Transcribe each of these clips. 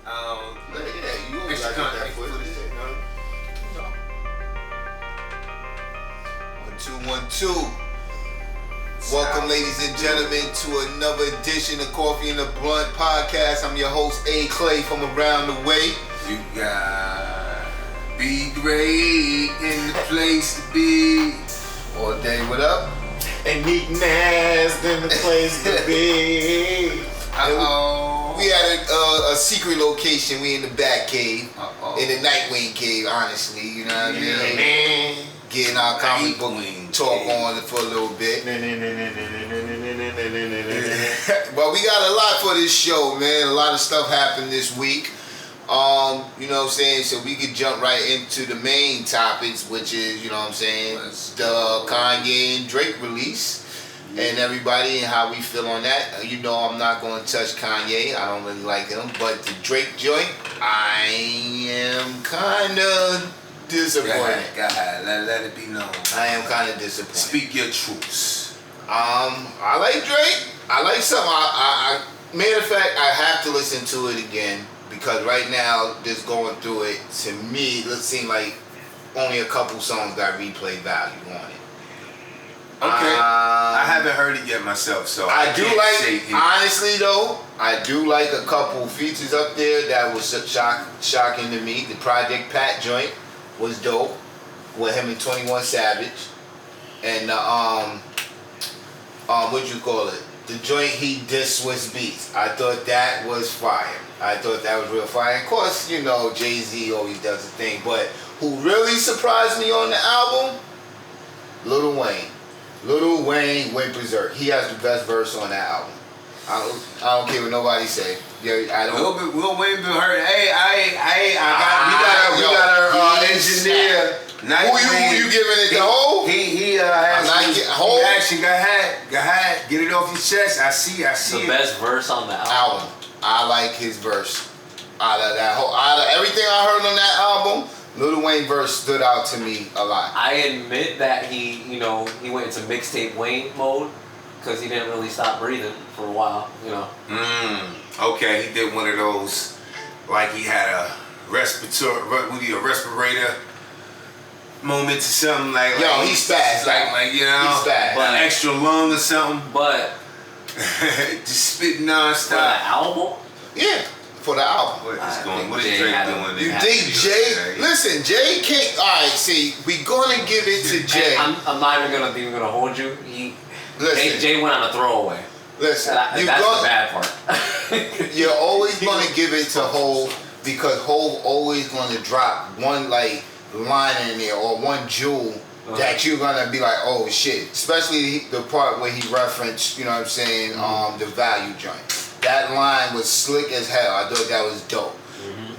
Yeah, you always extra got that footage. footage. No. 1-2-1-2. Welcome, ladies and gentlemen, to another edition of Coffee and the Blunt podcast. I'm your host, A. Clay, from around the way. You got B. Gray in the place to be. All day, what up? And Neat Nas in the place to be. We had a secret location. We in the back cave, in the NightWyng cave. Honestly, you know what I mean. Getting our comic book talk on for a little bit. But we got a lot for this show, man. A lot of stuff happened this week. You know what I'm saying? So we could jump right into the main topics, which is, you know what I'm saying, the Kanye and Drake release. And everybody and how we feel on that. You know I'm not going to touch Kanye. I don't really like him. But the Drake joint, I am kind of disappointed. Go ahead. Let it be known. I am kind of disappointed. Speak your truths. I like Drake. I like something. I matter of fact, I have to listen to it again because right now, just going through it, to me, it seems like only a couple songs got replay value on it. Okay. I haven't heard it yet myself, so I do like. Honestly, though, I do like a couple features up there that was shocking to me. The Project Pat joint was dope with him and 21 Savage, and what you call it? The joint he dissed Swiss Beats. I thought that was fire. I thought that was real fire. Of course, you know Jay-Z always does the thing, but who really surprised me on the album? Lil Wayne. Lil Wayne went berserk. He has the best verse on that album. I don't care what nobody say. I don't. Lil Wayne been hurt. Hey, we got our engineer. Who you giving it to Hov? He actually got get it off your chest. I see the it. best verse on the album. I like his verse. Out of everything I heard on that album, Lil Wayne verse stood out to me a lot. I admit that he went into mixtape Wayne mode because he didn't really stop breathing for a while, Okay, he did one of those, like he had a respirator moment or something like. Yo, he's fast. Like he's fast. An extra lung or something. But just spitting nonstop. For the album? Yeah. For the album. What is Drake doing? You think Jay? Listen, Jay can't. All right, see, we gonna give it to Jay. I'm not even gonna hold you. Jay went on a throwaway. Listen, that's the bad part. You're always gonna give it to Hov because Hov always gonna drop one line in there or one jewel that you're gonna be like, oh shit. Especially the part where he referenced, you know what I'm saying, the value joint. That line was slick as hell. I thought that was dope.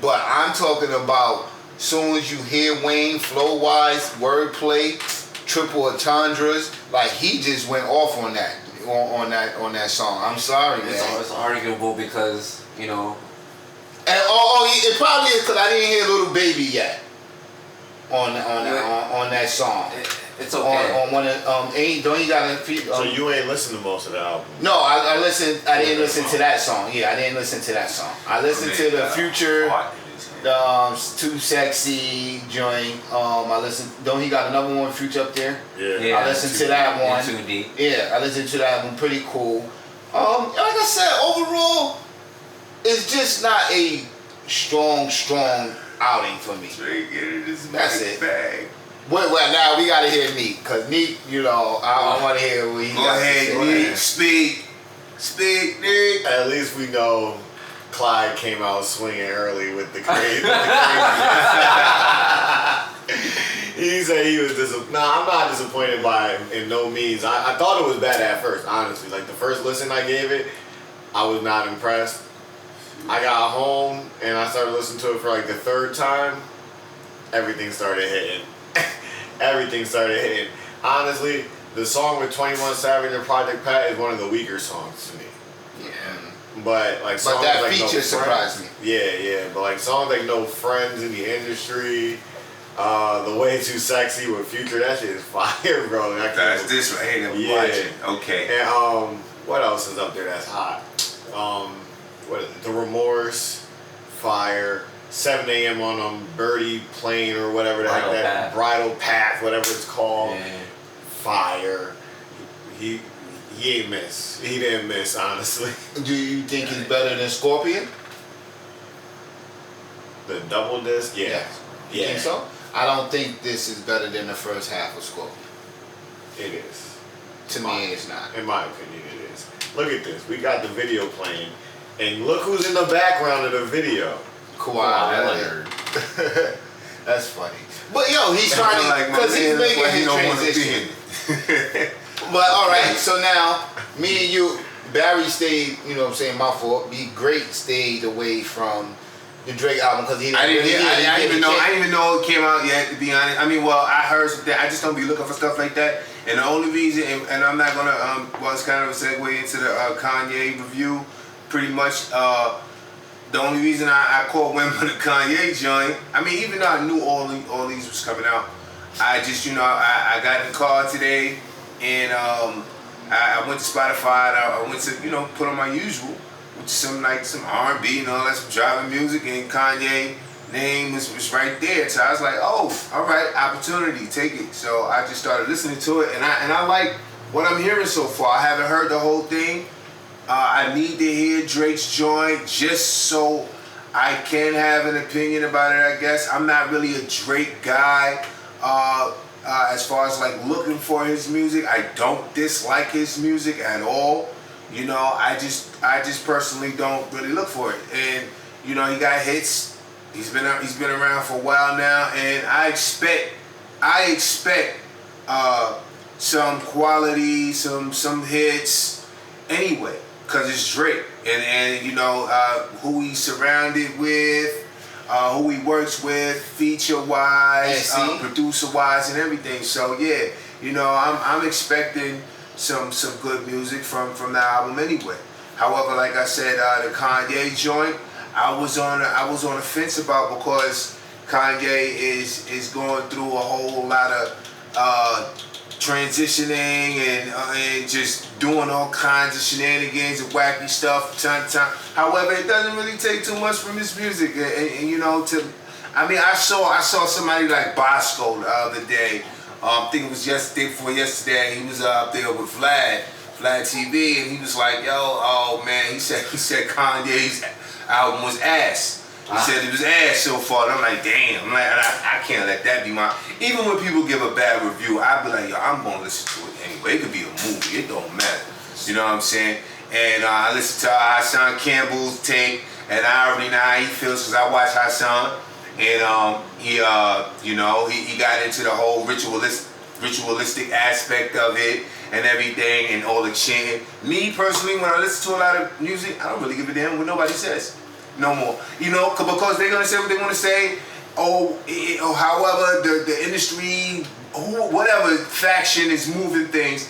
But I'm talking about soon as you hear Wayne flow wise, wordplay, triple entendres, like he just went off on that on that song. I'm sorry, man. It's arguable because And it probably is because I didn't hear Little Baby yet on that song. It's okay. On one of don't you got so you ain't listened to most of the album? No, I listened. I didn't listen to that song. Yeah, I didn't listen to that song. I listened to the Future, Too Sexy joint. I listened. Don't he got another one Future up there? Yeah. I listened to that one. Too deep. Yeah, I listened to that one. Pretty cool. Like I said, overall, it's just not a strong outing for me. That's it. Bag. Well, now we gotta hear Neat, because Neat, I want to hear what he got to say. Go ahead, Neat. Speak, Neat. At least we know Clyde came out swinging early with the crazy. He said he was disappointed. Nah, I'm not disappointed by it in no means. I thought it was bad at first, honestly. Like the first listen I gave it, I was not impressed. I got home and I started listening to it for like the third time. Everything started hitting. Honestly, the song with 21 Savage and Project Pat is one of the weaker songs to me. Yeah. But songs that like feature surprised me. Yeah. But like songs like No Friends in the Industry, The Way Too Sexy with Future, that shit is fire, bro. That's this right here that we watching. Okay. And what else is up there that's hot? What is it? The Remorse, fire. 7 a.m. on Birdie Plane or whatever the heck that Bridal Path, whatever it's called. Yeah. Fire. He ain't miss. He didn't miss, honestly. Do you think he's better than Scorpion? The double disc, yeah. You think so? I don't think this is better than the first half of Scorpion. It is. To me, it's not. In my opinion, it is. Look at this. We got the video playing, and look who's in the background of the video. Kawhi Leonard. That's funny. But yo, he's trying to, because he's making his transition. But all right, so now me and you, Barry stayed. You know what I'm saying? My fault. Be Great stayed away from the Drake album because he didn't. I didn't even know it came out yet. To be honest, I mean, well, I heard that. I just don't be looking for stuff like that. And the only reason, and I'm not gonna, well, it's kind of a segue into the Kanye review. Pretty much, the only reason I caught wind for the Kanye joint. I mean, even though I knew all these was coming out, I just, I got in the car today, and I went to Spotify. I went to, put on my usual, which is some R&B and all that, some driving music, and Kanye name was right there. So I was like, oh, all right, opportunity, take it. So I just started listening to it, and I like what I'm hearing so far. I haven't heard the whole thing. I need to hear Drake's joint just so I can have an opinion about it, I guess. I'm not really a Drake guy as far as like looking for his music. I don't dislike his music at all. I just personally don't really look for it. And he got hits. He's been around for a while now, and I expect some quality, some hits anyway, because it's Drake, and who he's surrounded with, who he works with, feature wise, producer wise, and everything. So yeah, I'm expecting some good music from the album anyway. However, like I said, the Kanye joint, I was on the fence about, because Kanye is going through a whole lot of transitioning and just doing all kinds of shenanigans and wacky stuff from time to time. However, it doesn't really take too much from his music, I saw somebody like Bosco the other day. I think it was yesterday. He was up there with Vlad TV, and he was like, "Yo, oh man," he said Kanye's album was ass. He said it was ass so far. And I'm like, damn. I can't let that be my. Even when people give a bad review, I'd be like, yo, I'm gonna listen to it anyway. It could be a movie. It don't matter. You know what I'm saying? And I listened to Hassan Campbell's take, and I already know how he feels because I watch Hassan, and he got into the whole ritualistic aspect of it and everything and all the chanting. Me personally, when I listen to a lot of music, I don't really give a damn what nobody says no more. Because they're gonna say what they want to say. However the industry, whatever faction is moving things.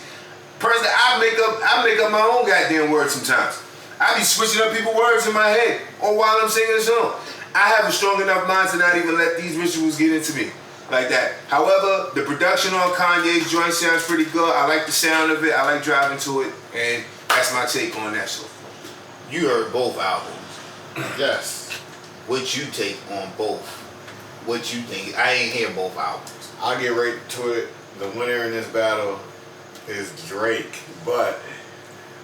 Personally, I make up my own goddamn words sometimes. I be switching up people's words in my head or while I'm singing a song. I have a strong enough mind to not even let these rituals get into me like that. However, the production on Kanye's joint sounds pretty good. I like the sound of it. I like driving to it, and that's my take on that so far. You heard both albums. Yes. What you take on both? What you think? I ain't hear both albums. I'll get right to it. The winner in this battle is Drake. But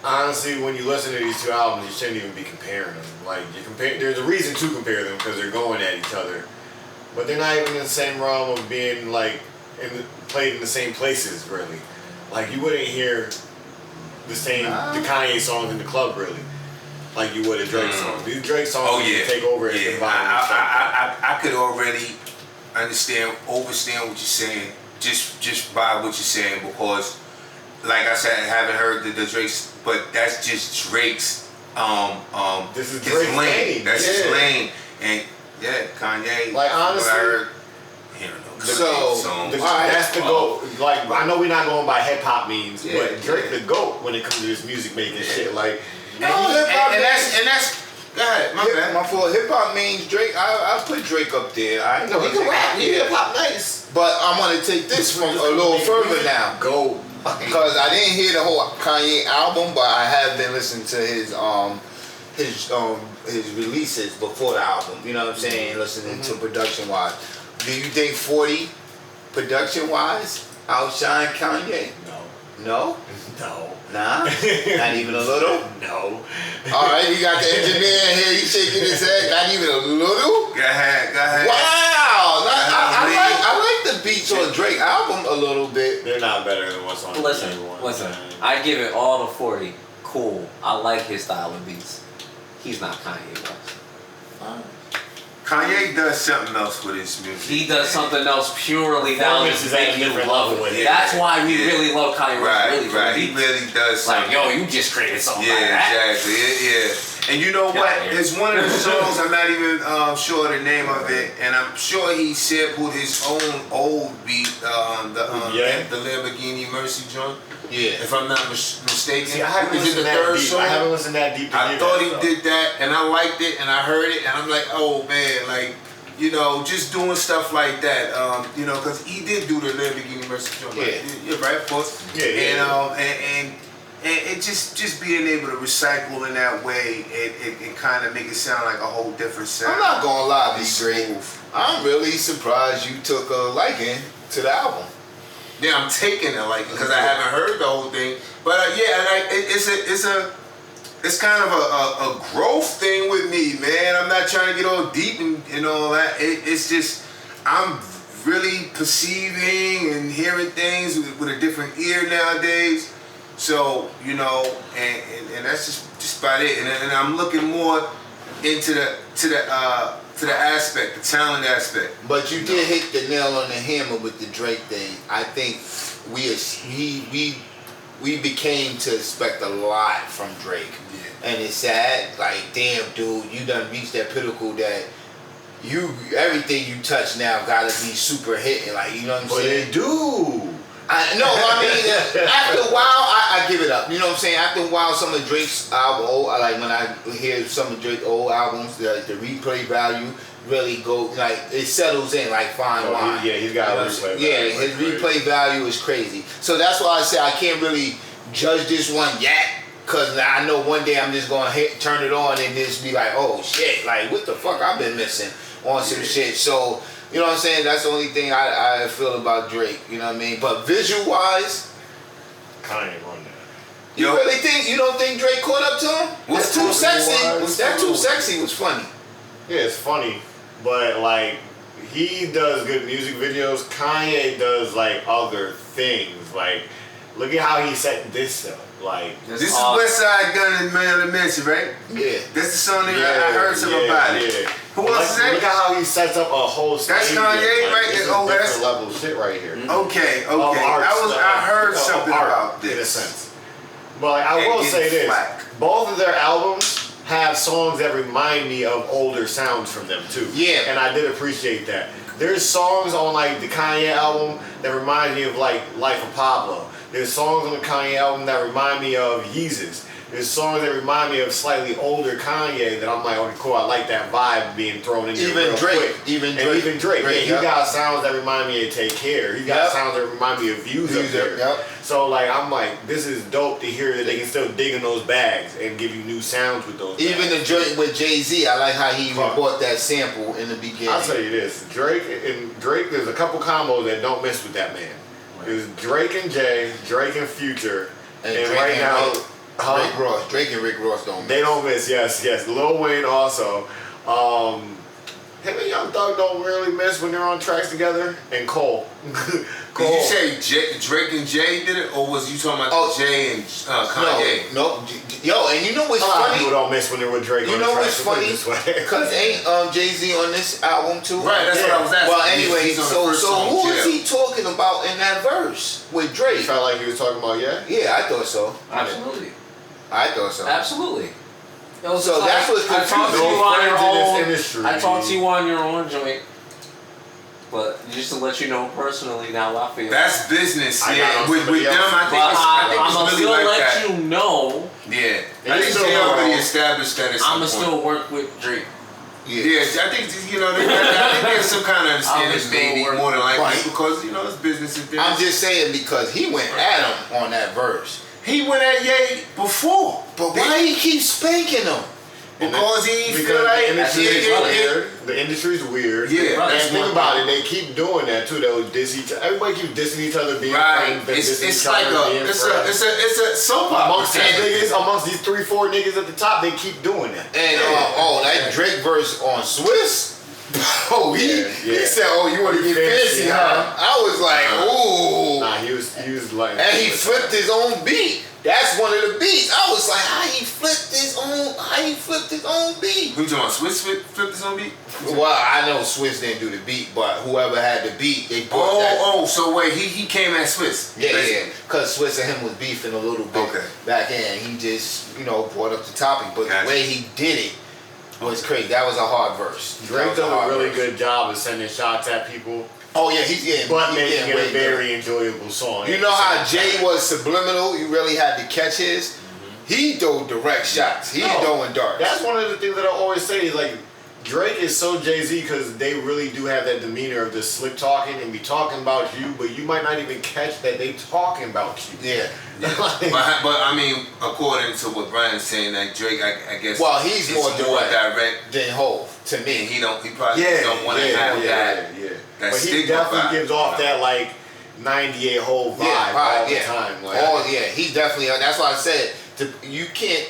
honestly, when you listen to these two albums, you shouldn't even be comparing them. Like, there's a reason to compare them because they're going at each other. But they're not even in the same realm of being played in the same places, really. Like, you wouldn't hear the Kanye songs in the club, really, like you would a Drake song. These Drake songs take over and combine. I could already understand what you're saying just by what you're saying, because, like I said, I haven't heard the Drake's, but that's just Drake's. This is his Drake's lane. That's his lane, and Kanye. Like, honestly, I heard, that's the GOAT. Like, I know we're not going by hip hop memes, but Drake the GOAT when it comes to his music making shit. Like, no, hip hop and that's. Go ahead, my bad. My fault. Hip hop means Drake. I put Drake up there. No, he can rap. He hip hop nice. But I'm gonna take this from a little further now. Go. Because I didn't hear the whole Kanye album, but I have been listening to his releases before the album. You know what I'm saying? Listening to production wise. Do you think 40 production wise outshine Kanye? No? No. Nah? Not even a little? No. Alright, you got the engineer here, he's shaking his head, not even a little? Go ahead. Wow! I like the beats on Drake album a little bit. They're not better than what's on Listen, Everyone. I give it all to 40. Cool. I like his style of beats. He's not Kanye West. Kanye does something else with his music. He does something else purely that will just make you love it. That's why we really love Kanye West. Right. He really does something. Like, yo, you just created something like that. Exactly. Yeah. And you know what? It's one of the songs, I'm not even sure the name of it, and I'm sure he sampled his own old beat, the Lamborghini Mercy joint. Yeah. If I'm not mistaken. See, I haven't Is it the listened third that deep. song? I haven't listened that deep. I thought he did that, and I liked it, and I heard it, and I'm like, oh man, like, you know, just doing stuff like that, you know, because he did do the Lamborghini Mercy joint. Yeah. Right, of course. And it just being able to recycle in that way, it kind of make it sound like a whole different sound. I'm not gonna lie, B. It's Drake. smooth. I'm really surprised you took a liking to the album. Yeah, I'm taking it like because I haven't heard the whole thing, but it's kind of a growth thing with me, man. I'm not trying to get all deep and all that. It's just I'm really perceiving and hearing things with a different ear nowadays. So you know, and that's just about it. And I'm looking more into the aspect, the talent aspect. But you did hit the nail on the hammer with the Drake thing. I think we became to expect a lot from Drake. Yeah. And it's sad, like, damn dude, you done reached that pinnacle that everything you touch now gotta be super hitting, like, you know what I'm saying? They do. After a while, I give it up. You know what I'm saying? After a while, some of Drake's album, like when I hear some of Drake's old albums, the replay value really go, like, it settles in like fine wine. He's got a replay value. Yeah, his replay value is crazy. So that's why I say I can't really judge this one yet, because I know one day I'm just going to turn it on and just be like, oh shit, like what the fuck I've been missing on some shit. So, you know what I'm saying? That's the only thing I feel about Drake, you know what I mean? But visual-wise, Kanye won that. you don't think Drake caught up to him? What's That's too sexy. What's That too sexy was funny. Yeah, it's funny, but like he does good music videos. Kanye does like other things. Like, look at how he set this up. Like, this is Westside Gun and Marilyn Manson, right? Yeah. That's the song that I heard something about it. Yeah. Who else is that? Look at how he sets up a whole stage. That's Kanye, right? This is Oh, that's different level shit right here. Okay. Arts, I heard something art, about in a this. sense. But like, I will say this: both of their albums have songs that remind me of older sounds from them too. Yeah. And I did appreciate that. There's songs on like the Kanye album that remind me of like Life of Pablo. There's songs on the Kanye album that remind me of Yeezus. There's songs that remind me of slightly older Kanye that I'm like, okay, cool, I like that vibe being thrown in there real quick. Even Drake. Yeah, he got sounds that remind me of Take Care. He got sounds that remind me of Views up there. Yep. So like, I'm like, this is dope to hear that they can still dig in those bags and give you new sounds with those Even bags. the joint with Jay-Z, I like how he even bought that sample in the beginning. I'll tell you this, Drake, there's a couple combos that don't mess with that man. There's Drake and Jay, Drake and Future, and Drake right and now, Drake and Rick Ross don't miss. They don't miss, yes. Lil Wayne also. Him and Young Thug don't really miss when they're on tracks together. And Cole. Did you say Drake and Jay did it, or was you talking about Jay and Kanye? No. Yo, and you know what's A lot of funny? people don't miss when they're with Drake. You on know the what's tracks, funny? Because ain't Jay-Z on this album too? Right, that's what I was asking. Well, anyway, He's on the so first song, who is he talking about in that verse with Drake? You felt like he was talking about, yeah? Yeah, I thought so. Absolutely. I thought so. Absolutely. It was So just that's what's I talked to confusing. you on your own. Industry. I talked to you on your own joint. But just to let you know personally now I feel. That's business, I yeah. got With them, I think I'm gonna it's still really like let that. you know. Yeah. And I you think still they know. already established that at some I'ma point. still work with Drake. Yeah, I think I think there's some kind of understanding still maybe work- more than likely Right. because it's business and things. I'm just saying because he went at him on that verse. He went at Ye before. But why he keep spanking him? Because he because feel like the industry's weird. Yeah, and that's think one about thing. it, they keep doing that too. They'll diss each other. Everybody keeps dissing each other, being right. friends. It's like it's a soap opera. Amongst these 3-4 niggas at the top, they keep doing that. And that Drake verse on Swiss. Oh, he said, "Oh, you want to get fancy, huh?" I was like, "Ooh." Nah, he was like, and he flipped his own beat. That's one of the beats. I was like, how he flipped his own beat? Who you talking about? Swiss flipped his own beat? Well, I know Swiss didn't do the beat, but whoever had the beat, they brought that. So wait, he came at Swiss. Yeah, because Swiss and him was beefing a little bit back in. He just, brought up the topic, but the way he did it was crazy. That was a hard verse. Drake does a really good job of sending shots at people. Oh yeah, he's getting, but making getting it a very enjoyable song. You know how Jay was subliminal? You really had to catch his. He threw direct shots. He throwing darts. That's one of the things that I always say is like Drake is so Jay-Z because they really do have that demeanor of just slick talking and be talking about you, but you might not even catch that they talking about you. Yeah. but I mean, according to what Brian's saying, that Drake, I guess. Well, he's more direct than Hov to me. He probably don't want to have that. Yeah. That but he definitely gives off that like 98 whole vibe all the time. Like, he definitely. That's why I said you can't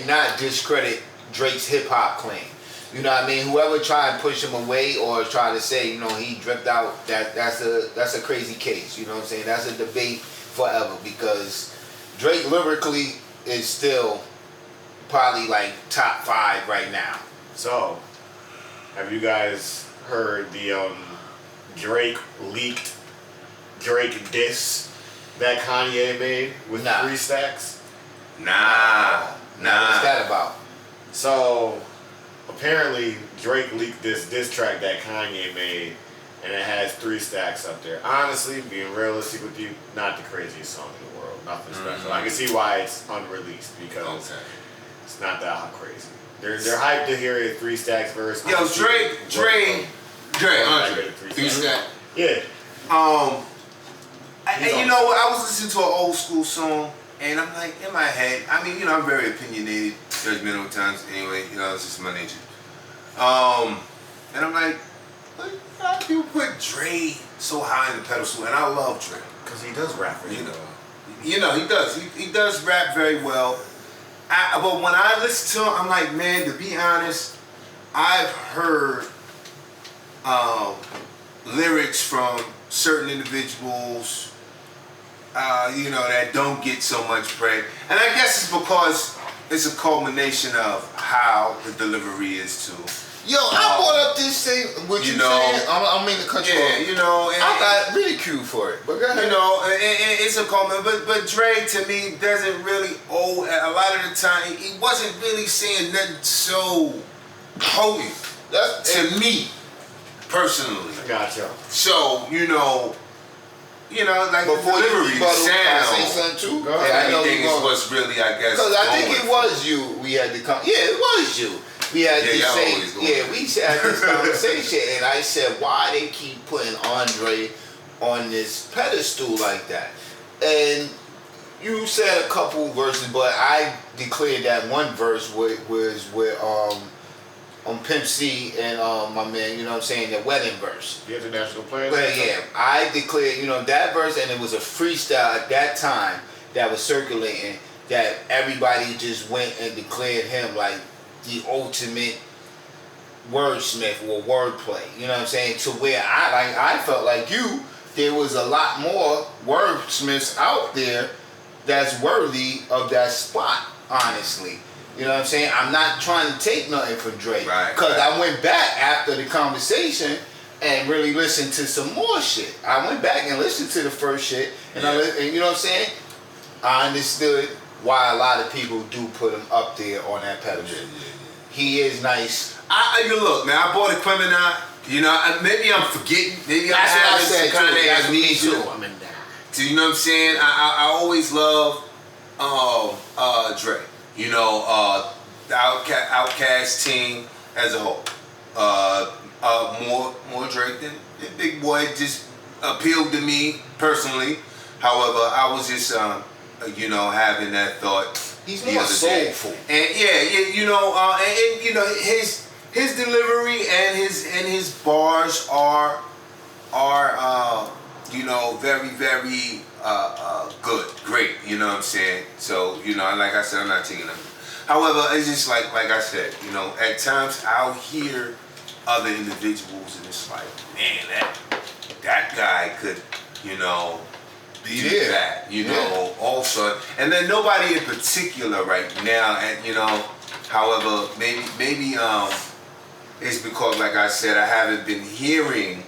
not discredit Drake's hip hop claim. You know what I mean? Whoever try and push him away or try to say, he dripped out, that's a crazy case. You know what I'm saying? That's a debate forever because Drake lyrically is still probably like top 5 right now. So, have you guys heard the Drake diss that Kanye made with 3 stacks? Nah. What's that about? So, apparently Drake leaked this diss track that Kanye made, and it has 3 stacks up there. Honestly, being realistic with you, not the craziest song in the world. Nothing special. I can see why it's unreleased because it's not that crazy. They're hyped to hear a 3 stacks verse. Yo, Drake, 3 stacks. Yeah. And you know what? I was listening to an old school song, and I'm like, in my head, I mean, I'm very opinionated, judgmental at times. Anyway, it's just my nature. And I'm like, how do you put Dre so high in the pedestal? And I love Dre because he does rap. He does. He does rap very well. But when I listen to him, I'm like, man, to be honest, I've heard lyrics from certain individuals, that don't get so much bread. And I guess it's because it's a culmination of how the delivery is too. Yo, I brought up this thing, what you saying, I mean the country. Yeah, and I got ridiculed for it, but go ahead. It's a culmination, but Dre to me doesn't really owe, a lot of the time, he wasn't really saying nothing so potent. To me, personally. Gotcha. So, like before the delivery, the sound. Can I say something too? Everything is what's really, I guess. Because I think it was you. We had to come. Yeah, it was you. We had to say. Yeah, we had this conversation, and I said, why they keep putting Andre on this pedestal like that? And you said a couple verses, but I declared that one verse was with on Pimp C and my man, the wedding verse. The international player. But yeah, I declared, that verse, and it was a freestyle at that time that was circulating that everybody just went and declared him like the ultimate wordsmith or wordplay. You know what I'm saying? To where I felt like there was a lot more wordsmiths out there that's worthy of that spot, honestly. You know what I'm saying? I'm not trying to take nothing from Drake. Because I went back after the conversation and really listened to some more shit. I went back and listened to the first shit. And, and you know what I'm saying? I understood why a lot of people do put him up there on that pedestal. He is nice. Look, man, I bought a Criminal. Maybe I'm forgetting. Maybe that's I what I said kind too. of That's me too. I'm in that. So, you know what I'm saying? I always love Dre. The Outkast team as a whole. More Drake than Big Boy just appealed to me personally. However, I was just having that thought. He's more soulful. And you know, and you know his delivery and his bars are you know very good, great. You know what I'm saying? So you know, like I said, I'm not taking them. However, it's just like I said, you know, at times I'll hear other individuals and it's like, man, that guy could, you know, do that, you know, also. And then nobody in particular right now, and you know, however, maybe it's because, like I said, I haven't been hearing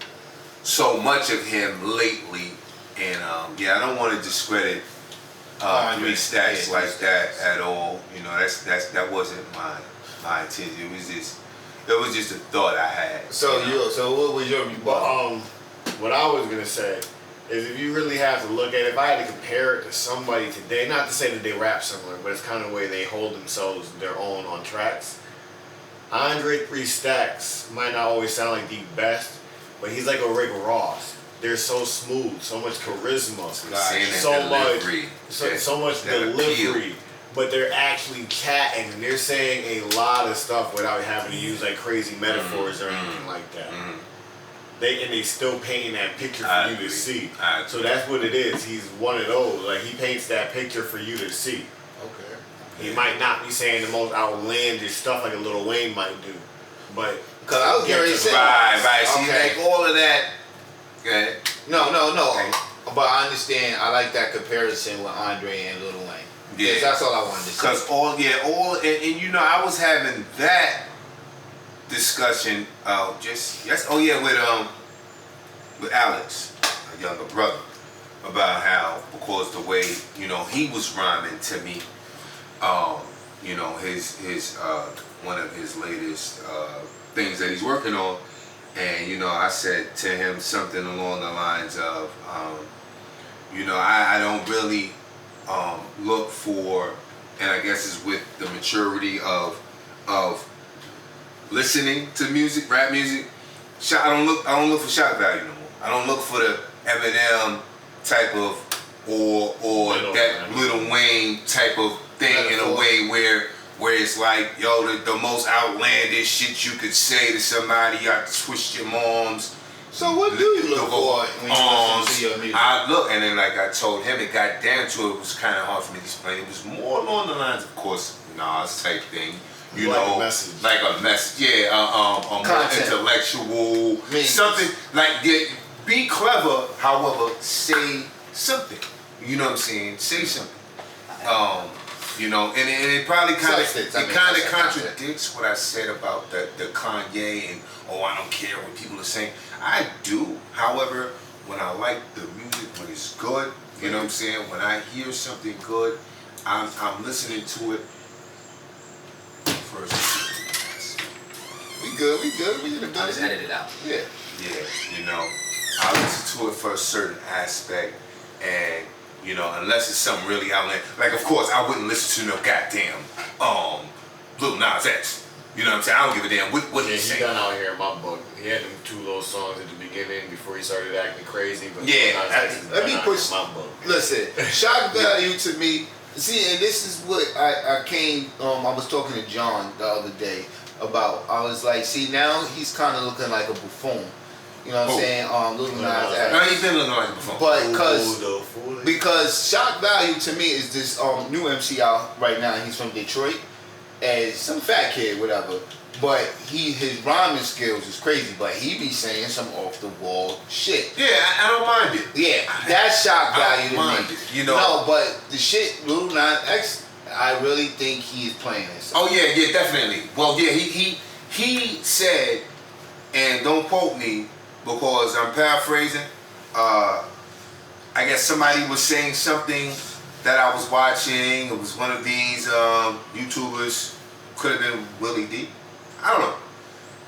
so much of him lately, and I don't want to discredit 3 Stacks like that at all. You know, that wasn't my intention. It was just a thought I had. So what was your rebuttal? What I was gonna say is, if you really have to look at it, if I had to compare it to somebody today, not to say that they rap similar, but it's kind of the way they hold themselves their own on tracks. Andre 3 Stacks might not always sound like the best, but he's like a Rick Ross. They're so smooth, so much charisma, so much delivery. But they're actually chatting and they're saying a lot of stuff without having to use like crazy metaphors or anything like that. They still painting that picture for you to see. So that's what it is. He's one of those. Like, he paints that picture for you to see. Okay. He might not be saying the most outlandish stuff like a Lil Wayne might do, but because I was getting ready to say right. See, like all of that. Okay. No. Okay. But I understand. I like that comparison with Andre and Lil Wayne. Yeah, that's all I wanted to say. Because and you know, I was having that discussion with Alex, a younger brother, about how, because the way, you know, he was rhyming to me, you know, his one of his latest things that he's working on, and you know, I said to him something along the lines of, you know, I don't really look for, and I guess it's with the maturity of listening to music, rap music. I don't look for shock value no more. I don't look for the Eminem type of or that Lil Wayne type of thing in a way where it's like, yo, the most outlandish shit you could say to somebody. You got to twist your moms. So what do you look for when you listen to your music? I look, and then like I told him, it got down to it was kind of hard for me to explain. It was more along the lines, of course, Nas type thing. You like know, a message. Like a message, more intellectual, something like that. Be clever, however, say something. You know what I'm saying? Say something. You know, and it probably kind of contradicts what I said about the Kanye and I don't care what people are saying. I do. However, when I like the music, when it's good, you know what I'm saying? When I hear something good, I'm listening to it first. We good. We in the I just edit it out. Yeah, you know, I listen to it for a certain aspect, and you know, unless it's something really outlandish. Like, of course, I wouldn't listen to no goddamn Lil Nas X. You know what I'm saying? I don't give a damn what he's saying. He done out here in my book. He had them 2 little songs at the beginning before he started acting crazy. But let me push my book. Listen, shock value to me. See, and this is what I came. I was talking to John the other day about. I was like, see, now he's kind of looking like a buffoon. You know what I'm saying? Lil Nas X. No, he's been looking like a buffoon. But because shock value to me is this new MC out right now. He's from Detroit, and some fat kid, whatever. But his rhyming skills is crazy. But he be saying some off the wall shit. Yeah, I don't mind it. Yeah, that's shock value to me. You know. No, but the shit Lil Nas X, I really think he's playing this. Oh yeah, definitely. Well, yeah, he said, and don't quote me because I'm paraphrasing. I guess somebody was saying something that I was watching. It was one of these YouTubers. Could have been Willie D. I don't know.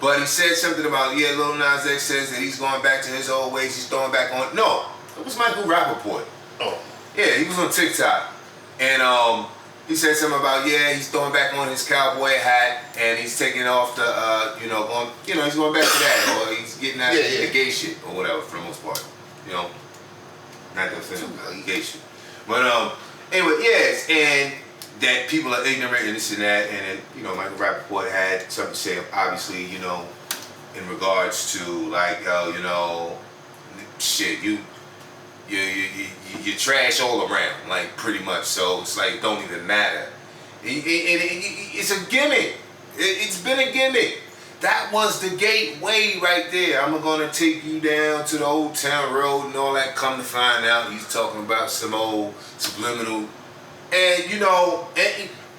But he said something about, Lil Nas X says that he's going back to his old ways. He's throwing back on. No, it was Michael Rappaport. Oh. Yeah, he was on TikTok. And he said something about, he's throwing back on his cowboy hat and he's taking off the, he's going back to that. Or he's getting out of the gay shit or whatever for the most part. You know, not the offensive gay shit. But anyway, yes, and that people are ignorant and this and that, and you know, Michael Rappaport had something to say, obviously, you know, in regards to like, you know, shit, you trash all around, like pretty much. So it's like don't even matter. It's a gimmick. It's been a gimmick. That was the gateway right there. I'm gonna take you down to the Old Town Road and all that. Come to find out, he's talking about some old subliminal. And you know,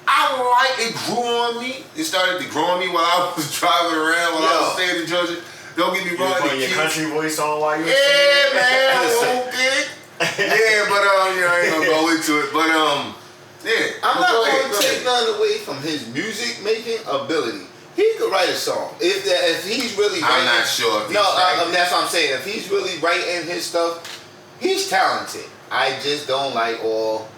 I like it grew on me. It started to grow on me while I was driving around, while I was staying in Georgia. Don't get me wrong. You putting your country voice on while you were singing? Man, a little bit. Yeah, but you know, I ain't gonna go into it. But yeah. I'm not gonna take nothing away from his music making ability. He could write a song if he's really writing. I'm not sure. If that's what I'm saying. If he's really writing his stuff, he's talented. I just don't like all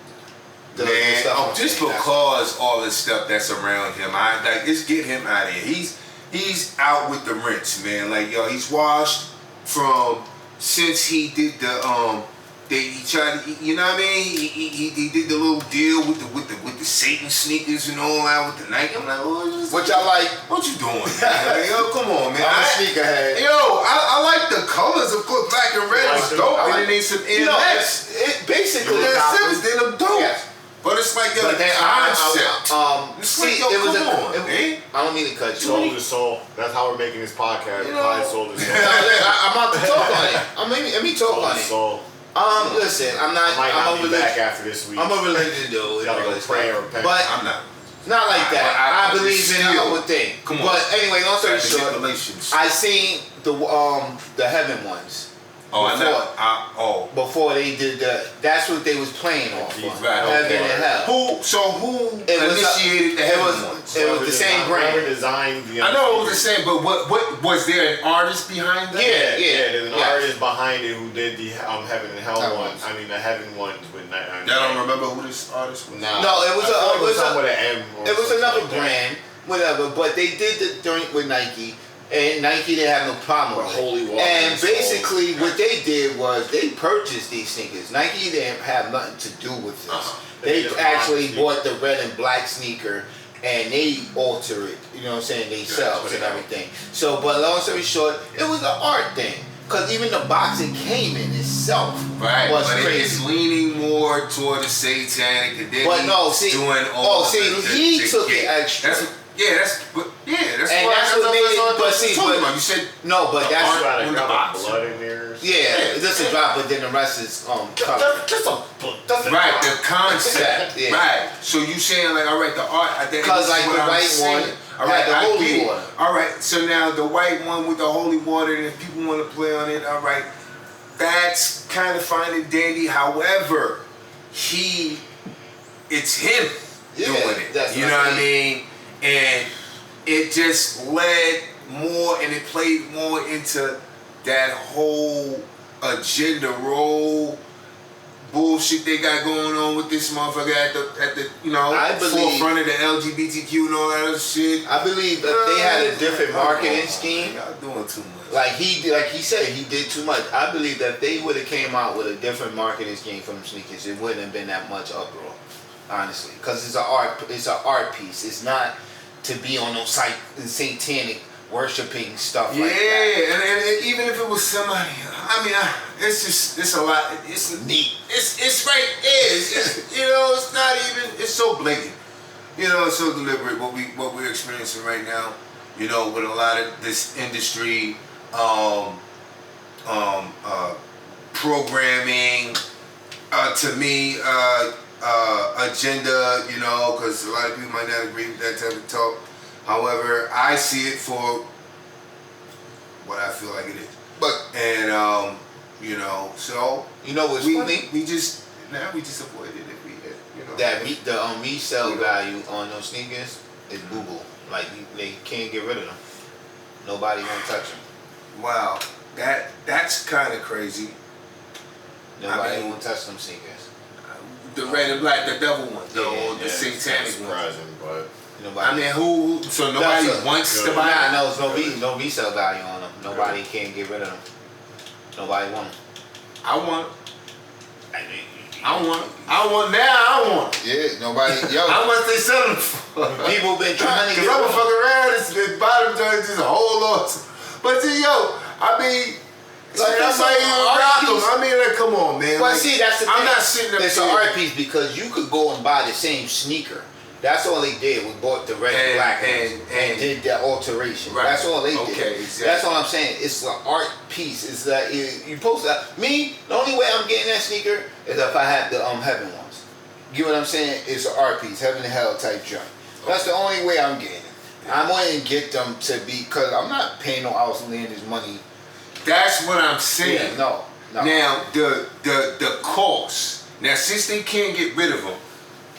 the stuff. Just because all the stuff that's around him, let's get him out of here. He's out with the rinse, man. Like yo, he's washed from since he did the he tried to, you know what I mean? He did the little deal with the Satan sneakers and all that with the Nike. I'm like, what y'all like? What you doing? Like, yo, come on, man. I'm a sneakerhead. Yo, I like the colors, of course. Black and red is dope, and then they some NMX. Basically, they look dope. Yes. But it's like yo, the concept. See, yo, come on, man. I don't mean to cut you. Soul to soul. That's how we're making this podcast. Soul to soul. I'm about to talk on it. Let me talk on it. Soul. Listen, I'm not. I'm a religion. Back after this week. I'm a religion dude. Gotta go pray or repent. But I'm not. Not like that. I believe in other thing. Come on. But anyway, long story short, I seen the Heaven ones. Before they did that's what they was playing off of. Heaven and Hell. Who initiated the Heaven ones? It was the same brand. Designed I know it was the same, but what was there an artist behind that? Yeah. There's an artist behind it who did the Heaven and Hell ones. I mean the Heaven ones with Night. I don't remember who this artist was. No, it was it was another like brand, whatever. But they did the joint with Nike. And Nike didn't have no problem with Holy Water. And basically what they did was they purchased these sneakers. Nike didn't have nothing to do with this. They actually bought the red and black sneaker and they alter it, you know what I'm saying, themselves and everything. So, but long story short, it was an art thing. Because even the box it came in itself was crazy. It's leaning more toward the satanic. And then he took it extra. That's what made it. But see, you said no, but that's when the box. Blood in there. Yeah, just a drop, but then the rest is covered. Right, the concept. Right. So you saying like, all right, the art. Because like the white one. All right, the holy water. All right, so now the white one with the holy water, and if people want to play on it, all right, that's kind of fine and dandy. However, it's him doing it. You know what I mean? And it just led more, and it played more into that whole agenda role bullshit they got going on with this motherfucker at the forefront of the LGBTQ and all that other shit. I believe that they had a different marketing scheme. Y'all doing too much. Like he said, he did too much. I believe that they would have came out with a different marketing scheme for them sneakers. It wouldn't have been that much uproar, honestly, because it's an art piece. It's not to be on those satanic worshiping stuff like that. Yeah, and even if it was somebody, I mean, it's a lot. It's neat. It's right there. It's not even. It's so blatant. It's so deliberate what we're experiencing right now. With a lot of this industry, programming. To me, agenda. Because a lot of people might not agree with that type of talk. However, I see it for what I feel like it is. So what's funny? We just avoid it if we that the resale value on those sneakers is boo-boo. Like they can't get rid of them. Nobody won't touch them. Wow, that's kind of crazy. Nobody won't touch them sneakers. The red and black, the devil one, the satanic one. But who? So nobody wants to buy them? No, there's no resale value on them. Nobody can get rid of them. Nobody want them. I want them. I want now. I want. Yeah, nobody. Yo, How much they selling them for? people been trying to Cause get. I'm gonna fuck around. The bottom joint is just a whole lot. But see, yo, I mean, like that's that's why you an art rock them. piece. I mean, like, come on, man. But Like, see, that's the thing. I'm not sitting up It's there. an art piece because you could go and buy the same sneaker. That's all they did. We bought the red and black ones and did that alteration. Right. That's all they did. Okay, exactly. That's all I'm saying. It's an art piece. It's that you post that. Me, the only way I'm getting that sneaker is if I had the Heaven ones. You get what I'm saying? It's an art piece, Heaven and Hell type joint. That's the only way I'm getting it. I'm going to get them to be, because I'm not paying no outlanders money. That's what I'm saying. Yeah, no. Now the cost. Now since they can't get rid of them,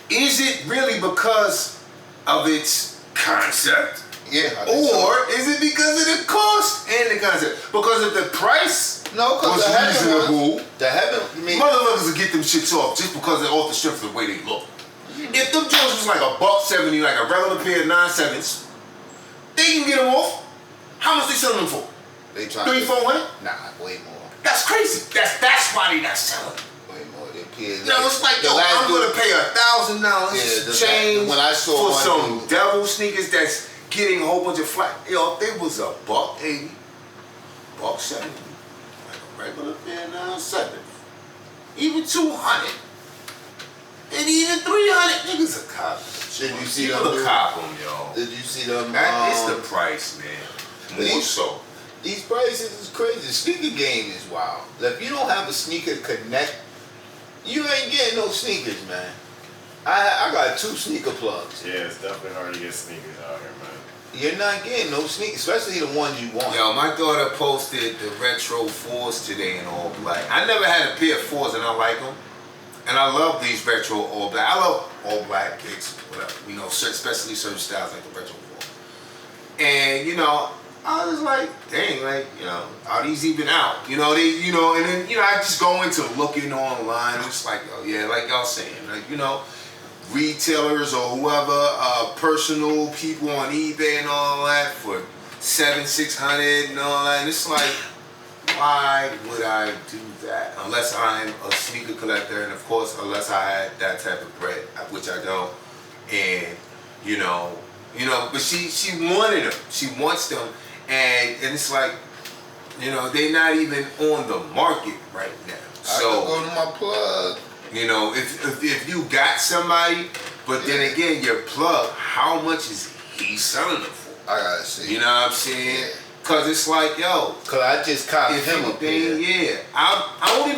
is it really because of its concept? Yeah. I think so. Or is it because of the cost and the concept? Because of the price No, because was the Heaven reasonable. ones, the Heaven, I mean, Motherfuckers will get them shits off just because they're off the strength of the way they look. If them Jones was like $170, like a regular pair of 9.7s, they can get them off. How much they selling them for? they trying 300-400? Nah, way more. That's crazy. That's why they not selling. Way more than PS. You know, it's like, the yo, last I'm dude- gonna pay $1,000 Yeah, change when I saw for one some dude- devil sneakers that's getting a whole bunch of flat. Yo, if they was $180, $170, like a regular pair of 9.7, even 200, and even 300, niggas a cop. Did you see People them? a cop them, yo. Did you see them? That is the price, man. More so. These prices is crazy. The sneaker game is wild. If you don't have a sneaker connect, you ain't getting no sneakers, man. I got 2 sneaker plugs. Yeah, it's definitely hard to get sneakers out here, man. You're not getting no sneakers, especially the ones you want. Yo, my daughter posted the retro 4s today in all black. I never had a pair of 4s and I like them. And I love these retro all black. I love all black kicks, whatever. You know, especially certain styles like the retro 4. And, you know, I was like, dang, like, you know, are these even out? You know, and then, you know, I just go into looking online. It's like, oh yeah, like y'all saying, like, you know, retailers or whoever, personal people on eBay and all that for $700-600 and all that. And it's like, why would I do that? Unless I'm a sneaker collector, and of course, unless I had that type of bread, which I don't. And you know, but she wanted them. She wants them, and it's like, you know, they're not even on the market right now. So I could go to my plug. you know, if you got somebody, but then again, your plug, how much is he selling them for? I gotta see. You know what I'm saying? Yeah. Cause it's like, yo, Cause I just copped if him a pair. anything, yeah. I only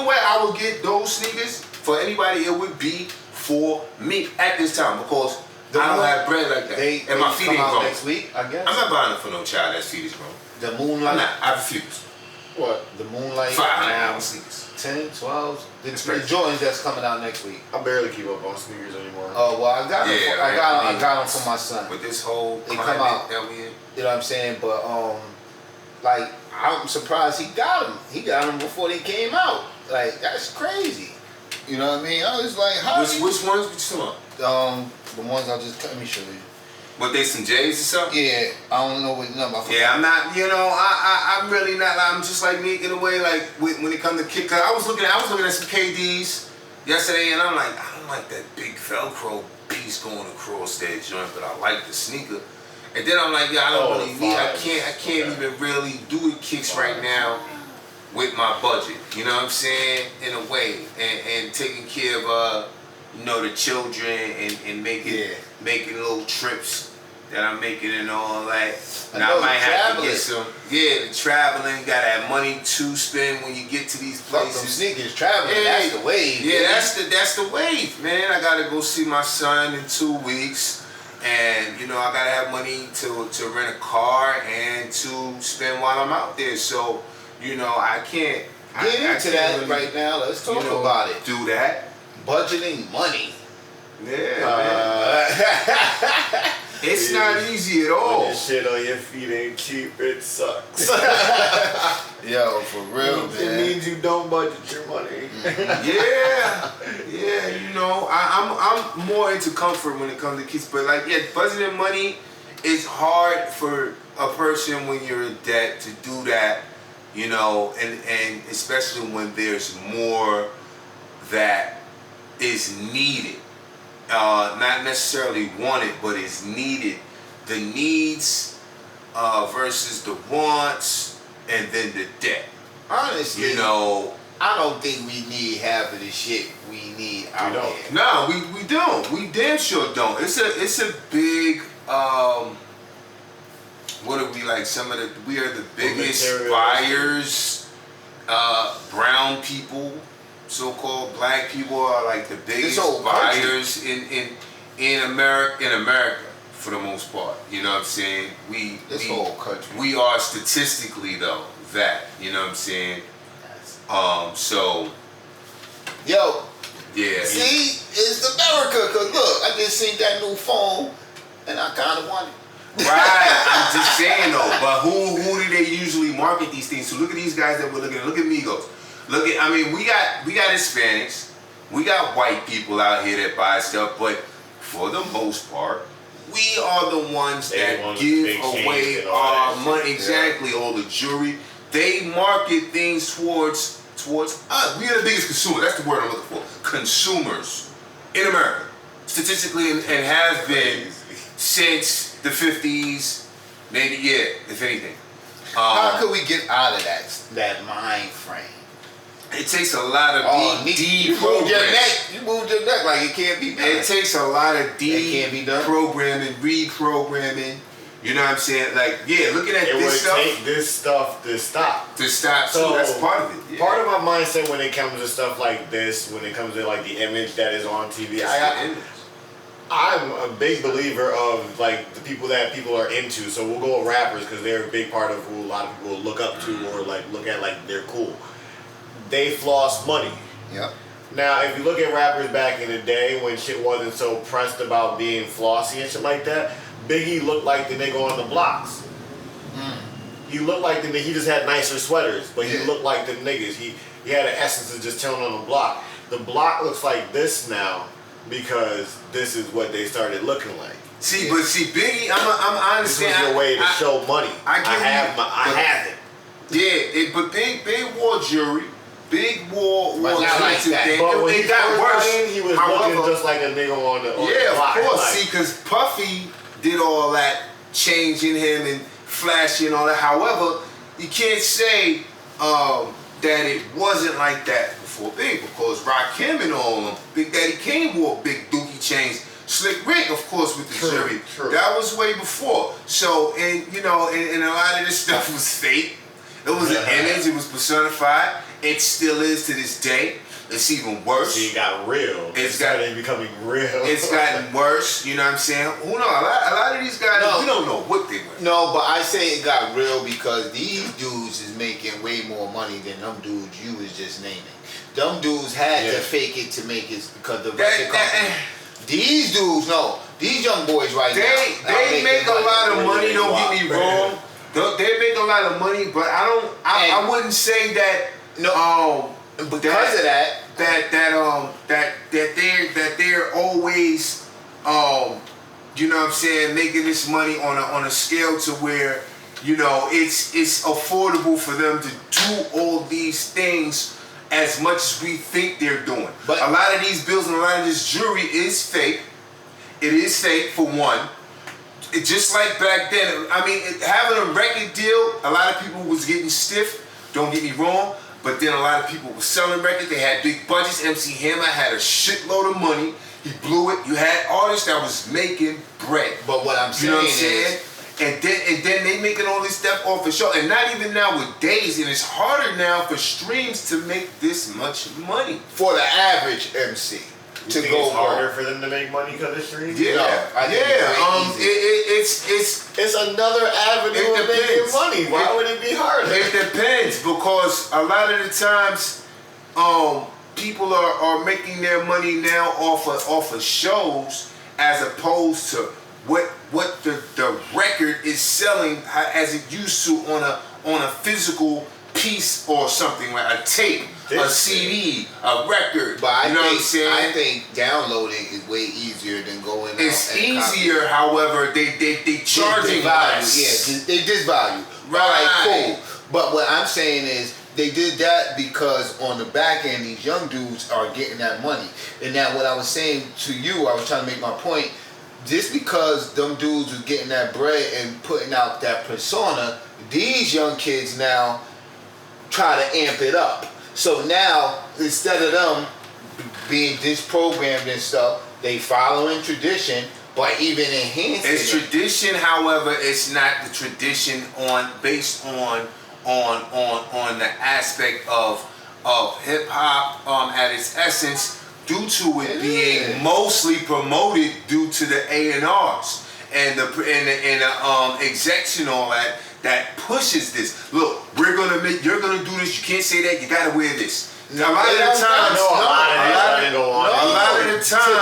way I would get those sneakers for anybody, it would be for me at this time, because I don't have bread like that, and my feet come ain't out grown. next week, I guess. I'm not buying it for no child that's feet is grown. The I'm Moonlight. not. I refuse. What? The Moonlight. $500 sneakers. 10, 12. The That's crazy. Jordans that's coming out next week. I barely keep up on sneakers anymore. Oh well, I got them. Yeah, I got them for my son. With this whole They come climate out. that we in. You know what I'm saying? But like I'm surprised he got them. He got them before they came out. Like that's crazy. You know what I mean? I was like, how? Which ones you talking about? The ones I just let me show you. What, they some J's or something? Yeah, I don't know what number. Yeah, I'm not. You know, I'm really not. I'm just like Nick in a way. Like when it comes to kick, cause I was looking at some KDs yesterday, and I'm like, I don't like that big Velcro piece going across that joint, but I like the sneaker. And then I'm like, yeah, I don't really need. I can't even really do the kicks right now with my budget. You know what I'm saying? In a way, and taking care of you know, the children and making little trips that I'm making and all that. And I might have to get some. Yeah, the traveling, gotta have money to spend when you get to these Fuck places. them sneakers, traveling. Yeah, That's the wave. Yeah, baby. that's the wave, man. I gotta go see my son in 2 weeks, and you know I gotta have money to rent a car and to spend while I'm out there. So you know I can't Get into that really, right now. Let's talk you know, about it. Do that. Budgeting money. Yeah, man. It's not easy at all. When your shit on your feet ain't cheap, it sucks. Yo, for real, man. It means you don't budget your money. Yeah, you know, I'm more into comfort when it comes to kids, but like, yeah, budgeting money is hard for a person when you're in debt to do that, you know, and especially when there's more that is needed. Not necessarily wanted, but is needed. The needs versus the wants, and then the debt. Honestly, You know, I don't think we need half of the shit we need out don't. here. no, we don't. We damn sure don't. It's a big what are we like? We are the biggest buyers. Brown people, so-called black people, are like the biggest buyers in America for the most part. You know what I'm saying? This whole country. We are statistically though that. You know what I'm saying? So Yo, yeah. see, it's America. Cause look, I just seen that new phone, and I kind of want it. Right, I'm just saying though. But who do they usually market these things to? Look at these guys that we're looking at. Look at Migos. I mean, we got Hispanics, we got white people out here that buy stuff, but for the most part, we are the ones that give away our money. Exactly, all the jewelry. They market things towards us. We are the biggest consumers. That's the word I'm looking for. Consumers in America, statistically, and have been since the 50s, maybe, if anything. How could we get out of that mind frame? It takes a lot of you moved your neck. You moved your neck like it can't be done. It takes a lot of can't be done. programming, reprogramming. You know what I'm saying? Like, looking at this stuff. It would take this stuff to stop. So that's part of it. Yeah. Part of my mindset when it comes to stuff like this, when it comes to like the image that is on TV, I'm a big believer of like the people that people are into. So we'll go with rappers because they're a big part of who a lot of people look up to or like look at like they're cool. They floss money. Yep. Now, if you look at rappers back in the day when shit wasn't so pressed about being flossy and shit like that, Biggie looked like the nigga on the blocks. He looked like the nigga. He just had nicer sweaters, but he looked like the niggas. He had an essence of just chilling on the block. The block looks like this now. Because this is what they started looking like. But Biggie, I understand. This was your way to show money. I have it. Yeah, but Big wore jewelry. Big wore not like that. But when it got worse. He was looking just like a nigga on the block. Of course. See, because Puffy did all that changing him and flashy and all that. However, you can't say that it wasn't like that before Big, because Rakim and all of them, Big Daddy Kane wore big dookie chains. Slick Rick, of course, with the jewelry. That was way before. So, and a lot of this stuff was fake. It was an image. It was personified. It still is to this day. It's even worse. It got real. It's becoming real. It's gotten worse. You know what I'm saying? Who knows? A lot of these guys, we don't know what they were. No, but I say it got real because these dudes is making way more money than them dudes you was just naming. Them dudes had to fake it to make it because the record company. These dudes, no. These young boys now. They make a lot of money, don't get me wrong. They make a lot of money, but I wouldn't say that because of that they're always you know what I'm saying, making this money on a scale to where, it's affordable for them to do all these things as much as we think they're doing. But a lot of these bills and a lot of this jewelry is fake. It is fake for one. It just like back then. I mean, having a record deal, a lot of people was getting stiff. Don't get me wrong. But then a lot of people were selling records. They had big budgets. MC Hammer had a shitload of money. He blew it. You had artists that was making bread. But what I'm saying is, and then they making all this stuff off the show. And not even nowadays. And it's harder now for streams to make this much money. For the average MC. You think it's harder for them to make money because of streams? Yeah, it's another avenue of making money. Why would it be harder? It depends, because a lot of the times, people are making their money now off of shows, as opposed to what the record is selling as it used to on a physical piece or something, like a tape, a CD, a record. But I think downloading is way easier than going out. It's easier, however, they charging less. Yeah, they disvalue. Right. Cool. But what I'm saying is, they did that because on the back end, these young dudes are getting that money. And now what I was saying to you, I was trying to make my point, just because them dudes was getting that bread and putting out that persona, these young kids now try to amp it up. So now, instead of them being disprogrammed and stuff, they following tradition, but even enhancing It's it. tradition, however, it's not the tradition based on the aspect of hip hop at its essence, due to it being mostly promoted due to the A&Rs and the execs and all that pushes this. Look, you're gonna do this. You can't say that. You gotta wear this. A lot of the times,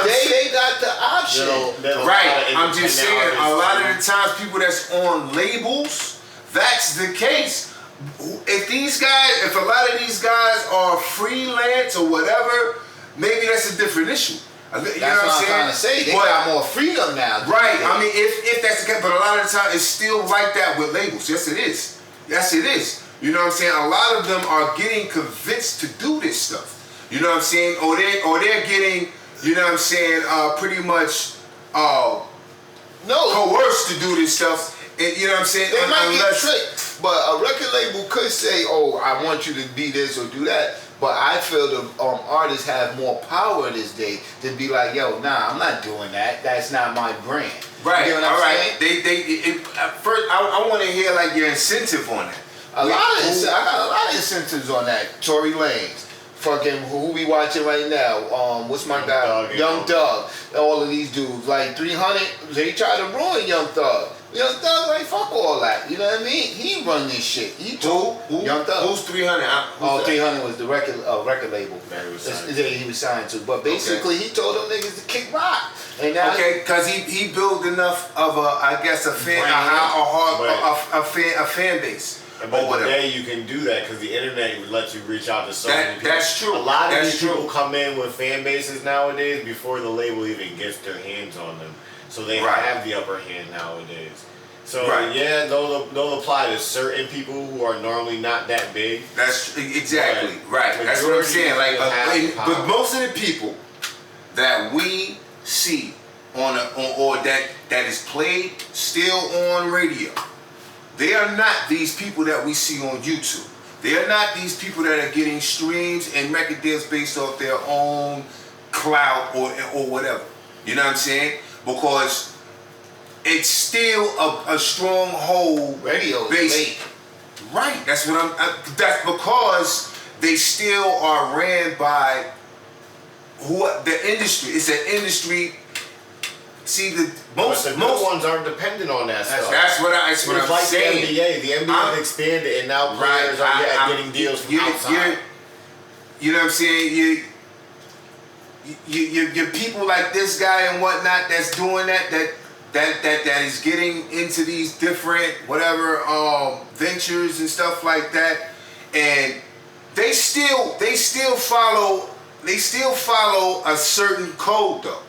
today they got the option. Right, I'm just saying, a lot of the times people that's on labels, that's the case. If a lot of these guys are freelance or whatever, maybe that's a different issue. You That's know what I'm trying to say. They got more freedom now. Right, I mean, if that's the case, but a lot of the time it's still like that with labels. Yes, it is. Yes, it is. You know what I'm saying? A lot of them are getting convinced to do this stuff. You know what I'm saying? Or they're getting, you know what I'm saying, pretty much coerced to do this stuff. And, you know what I'm saying? They might get tricked, but a record label could say, "Oh, I want you to be this or do that." But I feel the artists have more power this day to be like, "Yo, nah, I'm not doing that. That's not my brand." Right. You know what I'm saying? First, I want to hear like your incentive on that. I got a lot of incentives on that. Tory Lanez, fucking who we watching right now? What's my guy? Young Thug. All of these dudes, like 300, they try to ruin Young Thug. Young Thug, like fuck all that. You know what I mean? He run this shit. He told Young Thug. Who's 300? 300 was the record label that he was signed to. But basically, he told them niggas to kick rock. And now because he built enough of a fan base. But today you can do that because the internet would let you reach out to so many people. That's true. A lot of these people come in with fan bases nowadays before the label even gets their hands on them. So they have the upper hand nowadays. So yeah, they'll apply to certain people who are normally not that big. That's exactly right. That's what I'm saying. But most of the people that we see or that is played still on radio, they are not these people that we see on YouTube. They are not these people that are getting streams and record deals based off their own clout or whatever. You know what I'm saying? Because it's still a stronghold radio based. Right. That's what that's because they still are ran by the industry. It's an industry. See, most ones aren't dependent on that stuff. That's what I'm like saying. The NBA. The NBA has expanded, and now players are getting deals from outside. You know what I'm saying? You people like this guy and whatnot that's doing that is getting into these different whatever ventures and stuff like that, and they still follow a certain code though.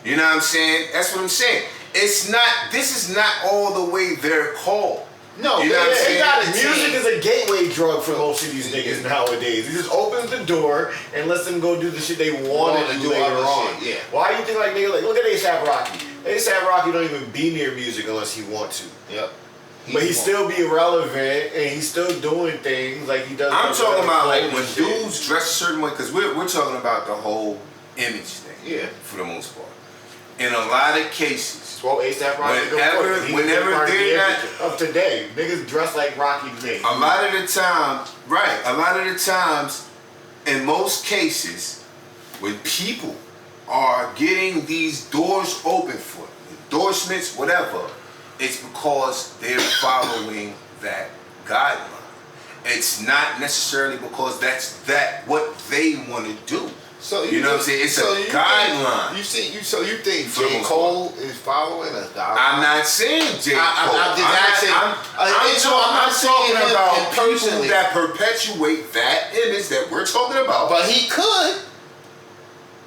You know what I'm saying? That's what I'm saying. This is not all the way their call. No, you know what I'm saying? Music is a gateway drug for most of these niggas nowadays. It just opens the door and lets them go do the shit they want to do later on. Yeah. Why do you think look at A$AP Rocky. A$AP Rocky don't even be near music unless he want to. Yep. But he still be relevant and he's still doing things like he does. I'm talking about like when dudes dress a certain way, because we're talking about the whole image thing. Yeah. For the most part. In a lot of cases, well, A$AP Rocky whenever they're not of today, niggas dress like Rocky today. A lot of the times, in most cases, when people are getting these doors open for endorsements, whatever, it's because they're following that guideline. It's not necessarily because that's what they want to do. So you know what I'm saying? It's a guideline. You think J. Cole is following a guideline? I'm not saying J. Cole. I'm talking about people personally that perpetuate that image that we're talking about. But he could.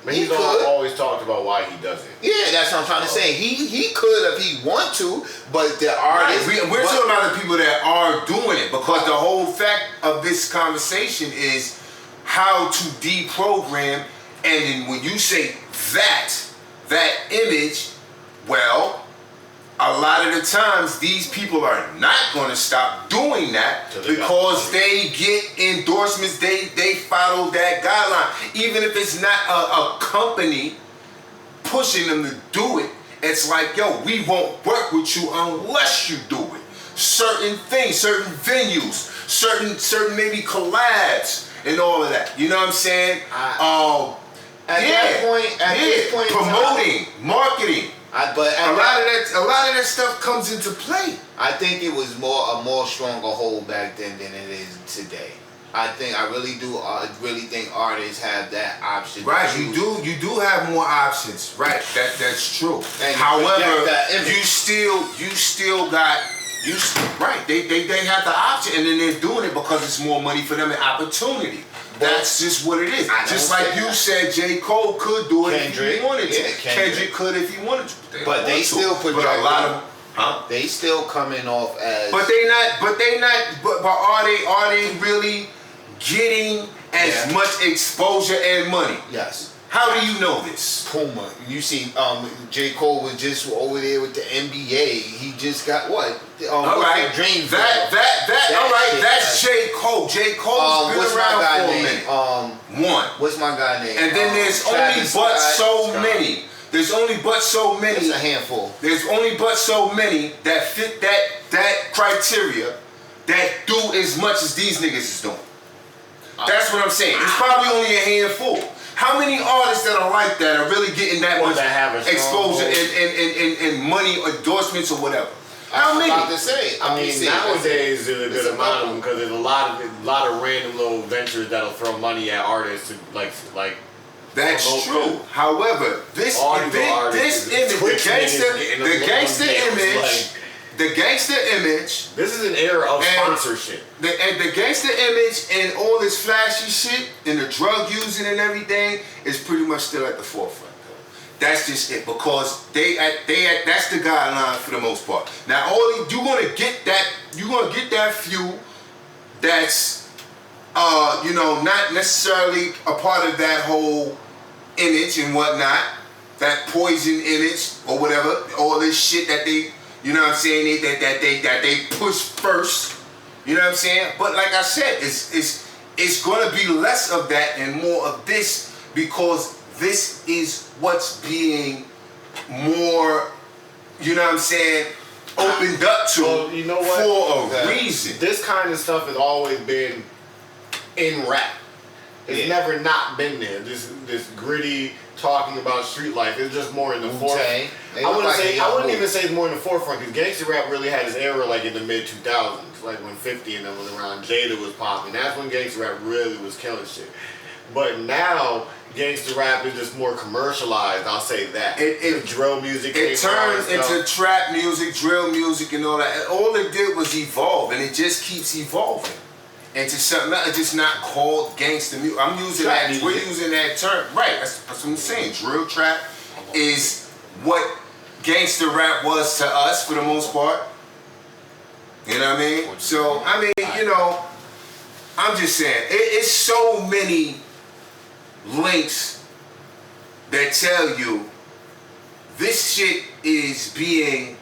But he's always talked about why he doesn't. Yeah, that's what I'm trying to say. He could if he want to, but the artists... We're talking about the people that are doing it, because the whole fact of this conversation is how to deprogram. And then when you say that image, well, a lot of the times these people are not going to stop doing that because they get endorsements. They follow that guideline, even if it's not a company pushing them to do it. It's like, yo, we won't work with you unless you do it. Certain things, certain venues, certain maybe collabs and all of that. You know what I'm saying? At this point, promoting, marketing. But a lot of that stuff comes into play. I think it was a more stronger hold back then than it is today. I really think artists have that option. Right, you do have more options. Right, that's true. And however, you still got right. They have the option, and then they're doing it because it's more money for them and opportunity. That's just what it is. Just like you said, J. Cole could do it if he wanted to. Kendrick could if he wanted to. But they still put a lot of they still coming off as. But are they really getting as much exposure and money? Yes. How do you know this? Puma. You see, J. Cole was just over there with the NBA. He just got what? All right. Dream. All right. That's J. Cole. J. Cole's been around for a minute. One. What's my guy name? And then there's only but so many. There's only but so many. It's a handful. There's only but so many that fit that criteria that do as much as these niggas is doing. That's what I'm saying. It's probably only a handful. How many artists that are like that are really getting that much exposure and money, endorsements, or whatever? How many? I was about to say. I mean, nowadays there's a good amount of them because there's a lot of random little ventures that'll throw money at artists to like. That's true. However, this image, the gangster image. This is an era of sponsorship. The gangster image and all this flashy shit and the drug using and everything is pretty much still at the forefront. That's just it, because that's the guideline for the most part. Now, you're gonna get that few that's not necessarily a part of that whole image and whatnot, that poison image or whatever, all this shit that they, you know what I'm saying, that they push first. You know what I'm saying? But like I said, it's gonna be less of that and more of this, because this is what's being more, you know what I'm saying, opened up to for a reason. This kind of stuff has always been in rap. It's never not been there. This gritty talking about street life. It's just more in the forefront. I wouldn't even say it's more in the forefront, because gangster rap really had its era like in the mid 2000s, like when 50 and them was around. Jada was popping. That's when gangster rap really was killing shit. But now gangster rap is just more commercialized. I'll say that. Drill music. It turns into trap music, drill music, and all that. All it did was evolve, and it just keeps evolving into something else. It's just not called gangster music. We're using that term. Right, that's what I'm saying. Drill trap is what gangster rap was to us for the most part. You know what I mean? So, I mean, I'm just saying, it's so many links that tell you this shit is being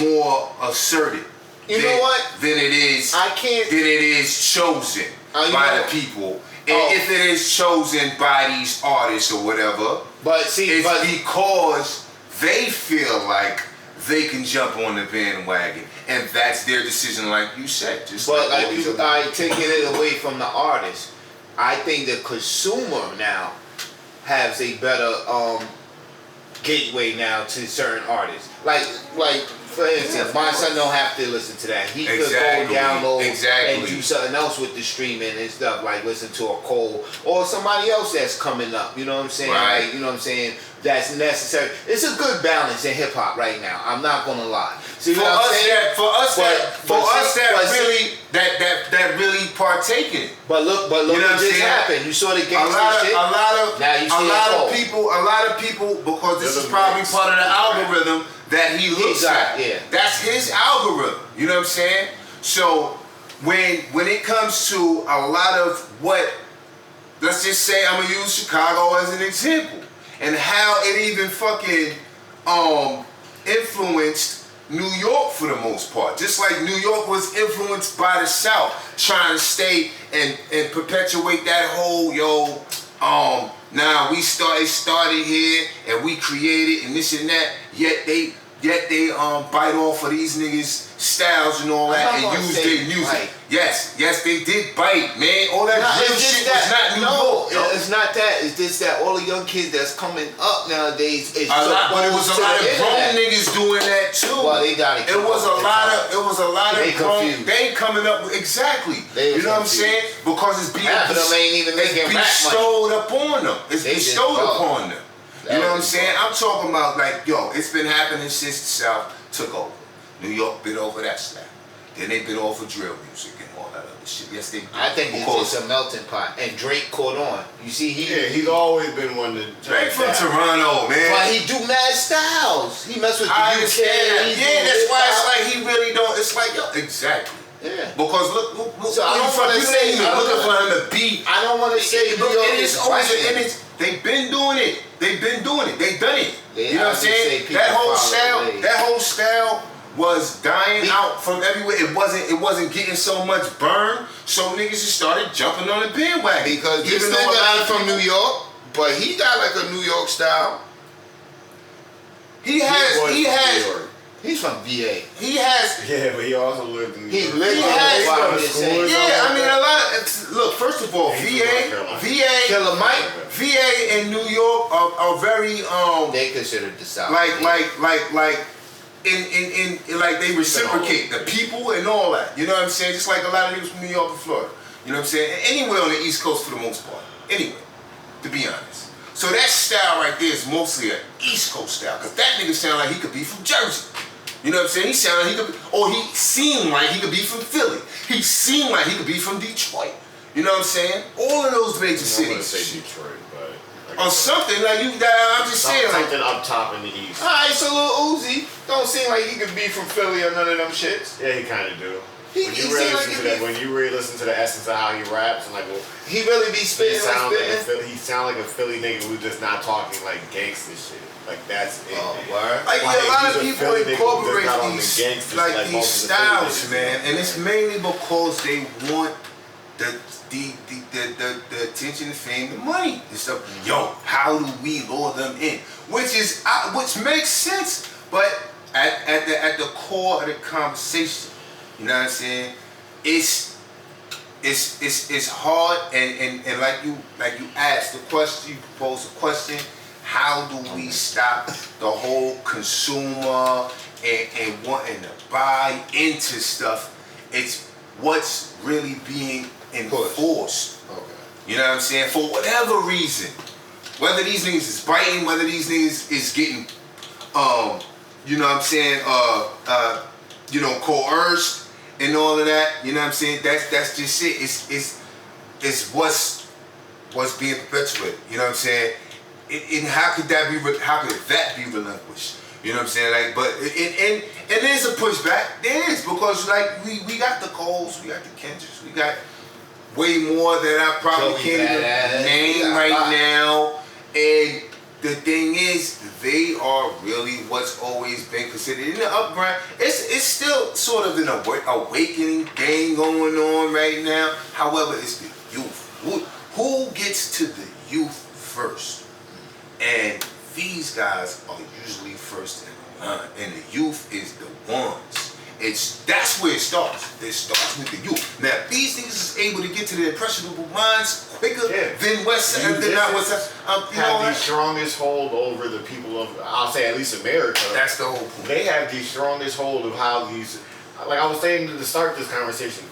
more asserted. You know what? Than it is. Than it is chosen by the people. If it is chosen by these artists or whatever, it's because they feel like they can jump on the bandwagon, and that's their decision, like you said. I taking it away from the artist, I think the consumer now has a better gateway now to certain artists. Like for instance, my son don't have to listen to that. He could go download and do something else with the streaming and stuff, like listen to a Cole or somebody else that's coming up. You know what I'm saying? Right. Like, you know what I'm saying? That's necessary. It's a good balance in hip hop right now. I'm not gonna lie. See what I'm saying? For us that really partake in it. But look You know what what I'm just saying? happened. You saw the A gangster shit. Now you see lot it of cold. people, because this They're is probably mixed. part of the algorithm that he looks at. Yeah. That's his algorithm. You know what I'm saying? So when it comes to a lot of what, let's just say I'm gonna use Chicago as an example, and how it even fucking influenced New York for the most part. Just like New York was influenced by the South, trying to stay and perpetuate that whole it started here and we created and this and that. Yet they bite off of these niggas' styles and all that and use their music. Bite. Yes, they did bite, man. All that real shit was not New York. No, it's not that. It's just that all the young kids that's coming up nowadays is But it was a lot of grown niggas doing that too. Well, they got it. It was a lot of They grown. confused. They ain't coming up exactly. They You know what I'm confused. saying? Because it's being Half of them ain't even making rap money. bestowed upon them. It's They just bestowed broke. upon them. You know what I'm saying? I'm talking about it's been happening since the South took over. New York bit over that style. Then they bit off of drill music and all that other shit. Yes, they did. I think it's just a melting pot. And Drake caught on. You see, he's always been one to Drake from Toronto, man. But he do mad styles. He mess with the I UK. understand that. he Yeah, do that's his why it's style. like he really don't. It's like exactly. Yeah. Because look, So I don't wanna say- you ain't looking for him to be. I don't want to say New York is fighting. They've been doing it. They've done it. Yeah, You know I what I'm just say saying? people follow the way. That whole style was dying out from everywhere. It wasn't getting so much burn. So niggas just started jumping on the bandwagon. Because this Even though a lot nigga ain't of from people- New York, but he got like a New York style. He has. He's from VA. He has. Yeah, but he also lived in New He York. lived He in has- New York. Yeah, I mean a lot of look. First of all, VA, Killer Mike, VA and New York are very they considered the South. like in like they reciprocate the people and all that. You know what I'm saying? Just like a lot of niggas from New York and Florida. You know what I'm saying? And anywhere on the East Coast for the most part. Anyway, to be honest. So that style right there is mostly an East Coast style, because that nigga sound like he could be from Jersey. You know what I'm saying? He sound like he could be, or he seemed like he could be from Philly. He seemed like he could be from Detroit. You know what I'm saying? All of those major I wouldn't cities. say Detroit, but Or something like you. I'm just saying like. something up top in the East. Alright, so Lil Uzi don't seem like he could be from Philly or none of them shits. Yeah, he kind of do. He When you seem really like listen to that, when you really listen to the essence of how he raps, and like, well, he really be he spitting sound like like a spitting. Philly, he sound like a Philly nigga who's just not talking like gangster shit. Like that's it. Oh, man. word. Like, Like, a lot he's of a people Philly nigga who incorporate just got on the these gangsters like like these most of the Philly styles, niggas. man, and it's mainly because they want the attention, the fame, the money, and stuff. Yo, how do we lure them in? Which makes sense, but at the core of the conversation, you know what I'm saying? It's hard, and like you asked the question, you proposed a question. How do we stop the whole consumer and wanting to buy into stuff? It's what's really being enforced. Okay. You know what I'm saying? For whatever reason. Whether these niggas is biting, whether these niggas is getting you know what I'm saying, coerced and all of that, you know what I'm saying? That's just it. It's what's being perpetuated. You know what I'm saying? And how could that be relinquished? You know what I'm saying? Like, but and there's a pushback. There is, because like we got the Coles, we got the Kendricks, we got way more that I probably Joey can't Badass, even name right now. And the thing is, they are really what's always been considered in the upground. It's still sort of an awakening thing going on right now. However, it's the youth. Who gets to the youth first? And these guys are usually first in the line, and the youth is the ones. That's where it starts. It starts with the youth. Now, if these niggas is able to get to their impressionable minds quicker than West Side, than not West Side. Have the strongest hold over the people of, I'll say at least America. That's the whole point. They have the strongest hold of how these, like I was saying to start this conversation,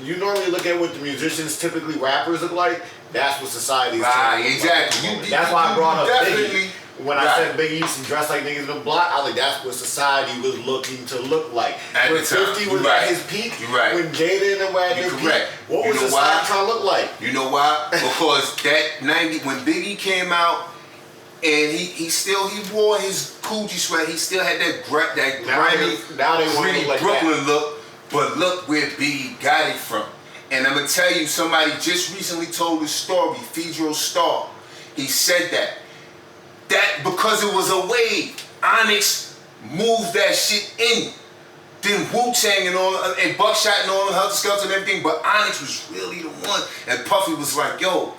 you normally look at what the musicians, typically rappers, look like. That's what society is Right, trying to look exactly. like. That's why I brought up definitely. Biggie. when I said Biggie used to dress like niggas in the block, I was like, that's what society was looking to look like. At when the time. 50 was at his peak, when Jada and them were at their peak, what was society trying to look like? You know why? Because that 90, when Biggie came out, and he wore his Coochie sweat. He still had that grimy, gritty like Brooklyn look. But look where Biggie got it from. And I'm gonna tell you, somebody just recently told his story. Fedro Starr. He said that because it was a wave, Onyx moved that shit in. Then Wu-Tang and Buckshot and all them Helter Skelter and everything. But Onyx was really the one. And Puffy was like, yo,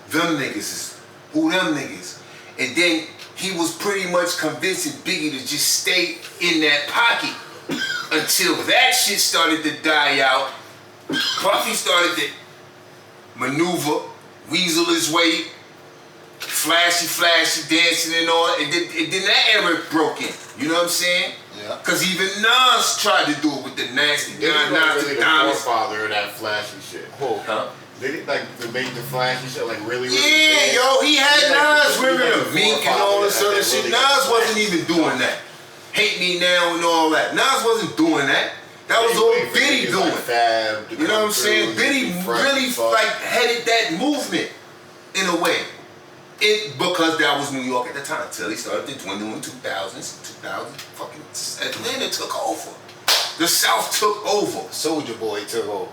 them niggas is who them niggas. And then he was pretty much convincing Biggie to just stay in that pocket until that shit started to die out. Puffy started to maneuver, weasel his way, flashy, dancing and all. And then that era broke in. You know what I'm saying? Yeah. Because even Nas tried to do it with the nasty Nas really the forefather of that flashy shit. Huh? They didn't like to make the flashy shit like really Yeah, yo, he had Nas wearing a mink and all this other shit. Nas wasn't even doing that. Hate Me Now and all that. Nas wasn't doing that. That was all Biddy doing. You know what I'm saying? Biddy really like headed that movement in a way. Because that was New York at the time. Till he started to dwindle in 2000s. Fucking Atlanta took over. The South took over. Soulja Boy took over.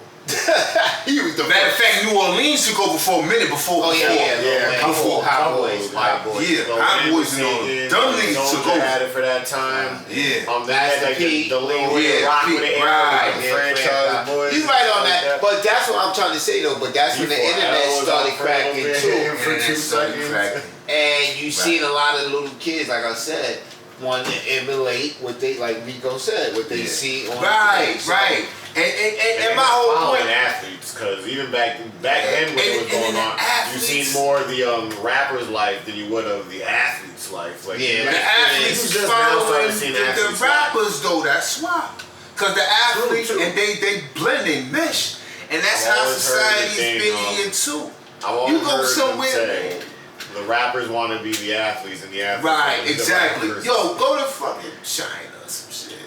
He was the matter of fact, New Orleans took over for a minute before. Before Hot Boys. Hot Boys and all them. Dumb niggas took over. Had it for that time. Yeah. They had like the Leeway Rock with the franchise boys. You right on that. But that's what I'm trying to say though. But that's when the internet started cracking too. For 2 seconds. And you seen a lot of little kids, like I said, want to emulate what they, like Nikko said, what they see on Right. And my whole point, athletes, because even back then when it was going on, you seen more of the rappers' life than you would of the athletes' life. Like, the athletes just following the rappers though. That's why, because the athletes and they blend, they mesh, and that's how society's been here too. You go somewhere. The rappers want to be the athletes and the athletes. Right, exactly. Yo, go to fucking China or some shit.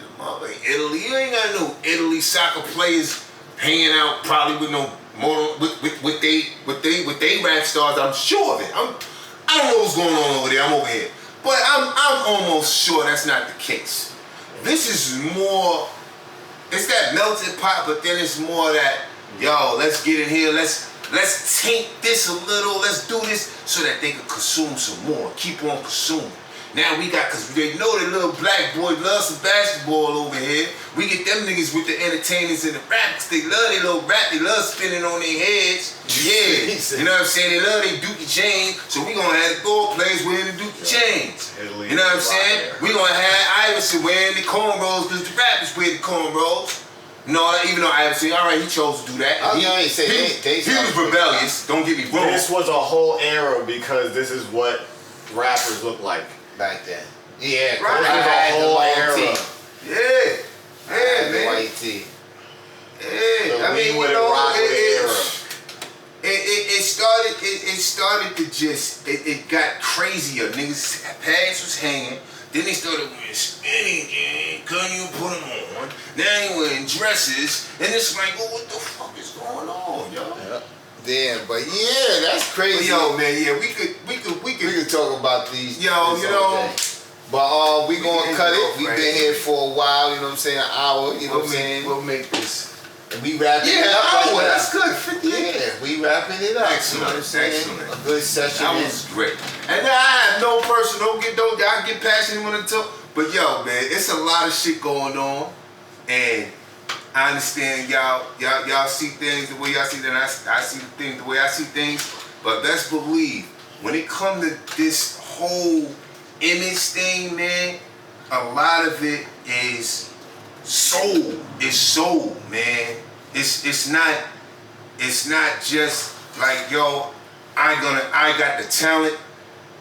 Italy, you ain't got no Italy soccer players hanging out probably with no more with they rap stars. I'm sure of it. I don't know what's going on over there. I'm over here, but I'm almost sure that's not the case. This is more. It's that melted pot, but then it's more that let's get in here. Let's taint this a little. Let's do this so that they can consume some more. Keep on consuming. Now we got, because they know that little black boy loves some basketball over here. We get them niggas with the entertainers and the raps. They love their little rap. They love spinning on their heads. Yeah. You know what I'm saying? They love their dookie chains. So we going to have the ball players wearing the dookie chains. You know what I'm saying? We going to have Iverson wearing the cornrows because the rappers wear the cornrows. No, even though Iverson, all right, he chose to do that. He was rebellious. Don't get me wrong. This was a whole era because this is what rappers look like back then. Yeah, right. This was a whole era. Yeah, man. White tee. Yeah, I mean, you know, it started to just, it got crazier. Niggas' pants was hanging. Then they started wearing skinny jeans, couldn't even put them on. Now they wearing dresses, and it's like, well, what the fuck is going on, yo? Yeah, but that's crazy. But yo, man, we could talk about these. Yo, you know. But we gonna cut it. We've been here for a while. You know what I'm saying? An hour. You know what I'm saying? We'll make this. And we wrapping it up. An hour. That's good. 58. Yeah, we wrapping it up. Excellent. You know what I'm saying? Excellent. A good session. That was great. And I have no personal. I get passionate when I talk. But yo, man, it's a lot of shit going on, and I understand y'all see things the way y'all see them. I see the things the way I see things. But best believe, when it comes to this whole image thing, man, a lot of it is soul. It's soul, man. It's not just like, yo, I got the talent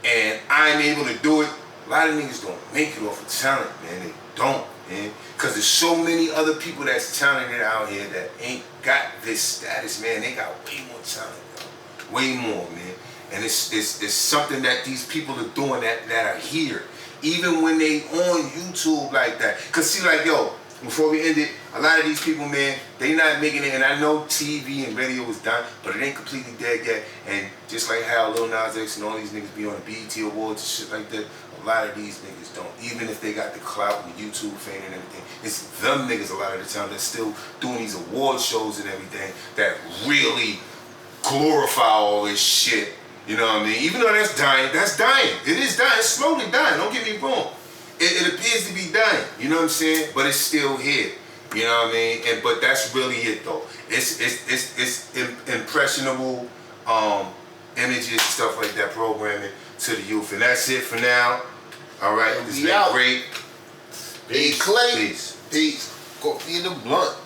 and I'm able to do it. A lot of niggas don't make it off of talent, man. They don't, man. Cause there's so many other people that's talented out here that ain't got this status, man. They got way more talent, yo. Way more, man. And it's something that these people are doing that are here. Even when they on YouTube like that. Cause see, like, yo, before we end it, a lot of these people, man, they not making it. And I know TV and radio is done, but it ain't completely dead yet. And just like how Lil Nas X and all these niggas be on the BET Awards and shit like that, a lot of these niggas don't. Even if they got the clout and YouTube fame and everything, it's them niggas a lot of the time that's still doing these award shows and everything that really glorify all this shit. You know what I mean? Even though that's dying. It is dying. It's slowly dying. Don't get me wrong. It appears to be dying. You know what I'm saying? But it's still here. You know what I mean? But that's really it though. It's impressionable images and stuff like that, programming to the youth. And that's it for now. All right. It's been great. Peace. Peace. Go feed the blunt.